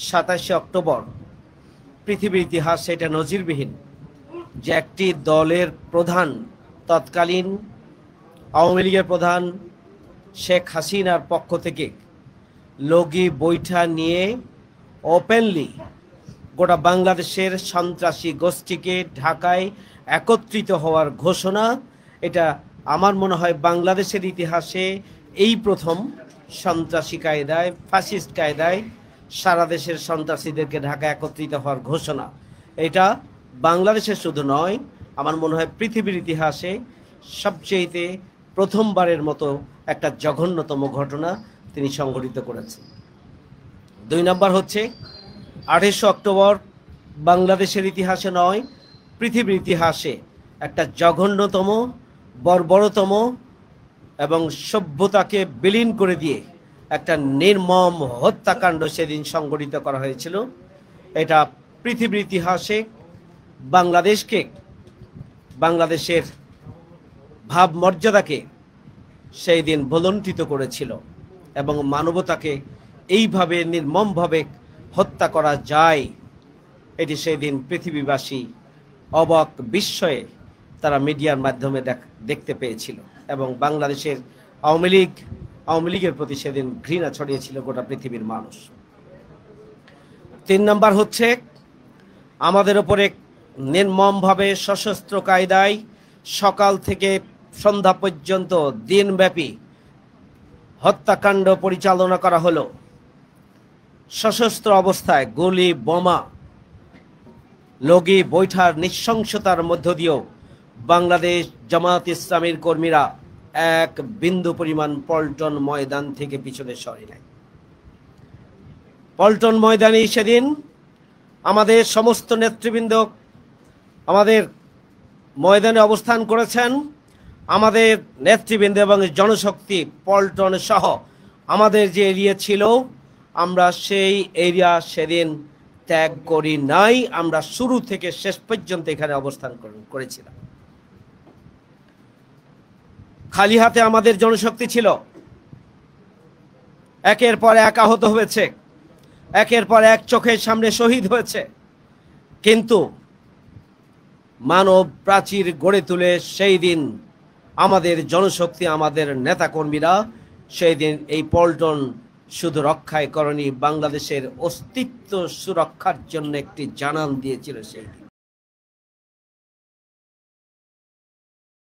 27শে October পৃথিবীর ইতিহাসে এটা নজিরবিহীন যে একটি দলের প্রধান, তৎকালীন আওয়ামী লীগের প্রধান শেখ হাসিনার পক্ষ থেকে লগি বৈঠা নিয়ে ওপেনলি গোটা বাংলাদেশের সন্ত্রাসী গোষ্ঠীকে ঢাকায় একত্রিত হওয়ার ঘোষণা, এটা আমার মনে হয় বাংলাদেশের ইতিহাসে এই প্রথম সন্ত্রাসী কায়দায়, ফ্যাসিস্ট কায়দায় সারা দেশের সন্ত্রাসীদেরকে ঢাকায় একত্রিত হওয়ার ঘোষণা। এটা বাংলাদেশের শুধু নয়, আমার মনে হয় পৃথিবীর ইতিহাসে সবচেয়ে প্রথমবারের মতো একটা জঘন্যতম ঘটনা তিনি সংঘটিত করেছেন। 2 নম্বর হচ্ছে 28শে অক্টোবর বাংলাদেশের ইতিহাসে নয়, পৃথিবীর ইতিহাসে একটা জঘন্যতম, বর্বরতম এবং সভ্যতাকে বিলীন করে দিয়ে একটা নির্মম হত্যাকাণ্ড সেদিন সংঘটিত করা হয়েছিল। এটা পৃথিবীর ইতিহাসে বাংলাদেশের ভাবমর্যাদাকে সেই দিন ভুলুণ্ঠিত করেছিল এবং মানবতাকে এইভাবে নির্মমভাবে হত্যা করা যায়, এটি সেই দিন পৃথিবীবাসী অবাক বিস্ময়ে তারা মিডিয়ার মাধ্যমে দেখতে পেয়েছিল এবং বাংলাদেশের আওয়ামী লীগের প্রতি সেদিন ঘৃণা ছড়িয়েছিল গোটা পৃথিবীর মানুষ। 3 নম্বর হচ্ছে আমাদের ওপরে নির্মমভাবে সশস্ত্র কায়দায় সকাল থেকে সন্ধ্যা পর্যন্ত দিনব্যাপী হত্যাকাণ্ড পরিচালনা করা হলো। সশস্ত্র অবস্থায় গুলি, বোমা, লগি বৈঠার নৃশংসতার মধ্য দিয়েও বাংলাদেশ জামায়াত ইসলামীর কর্মীরা এক বিন্দু পরিমাণ পল্টন ময়দান থেকে পিছনে সরে নাই। পল্টন ময়দানে সেদিন আমাদের সমস্ত নেতৃবৃন্দ আমাদের ময়দানে অবস্থান করেছেন। আমাদের নেতৃবৃন্দ এবং জনশক্তি পল্টন সহ আমাদের যে এরিয়া ছিল, আমরা সেই এরিয়া সেদিন ত্যাগ করি নাই। আমরা শুরু থেকে শেষ পর্যন্ত এখানে অবস্থান করেছিলাম। খালি হাতে আমাদের জনশক্তি ছিল। একের পর এক আহত হয়েছে, একের পর এক চোখের সামনে শহীদ হয়েছে, কিন্তু মানব প্রাচীর গড়ে তুলে সেই দিন আমাদের জনশক্তি, আমাদের নেতাকর্মীরা সেই দিন এই পল্টন শুধু রক্ষায় করেনি, বাংলাদেশের অস্তিত্ব সুরক্ষার জন্য একটি জানান দিয়েছিল সেই দিন।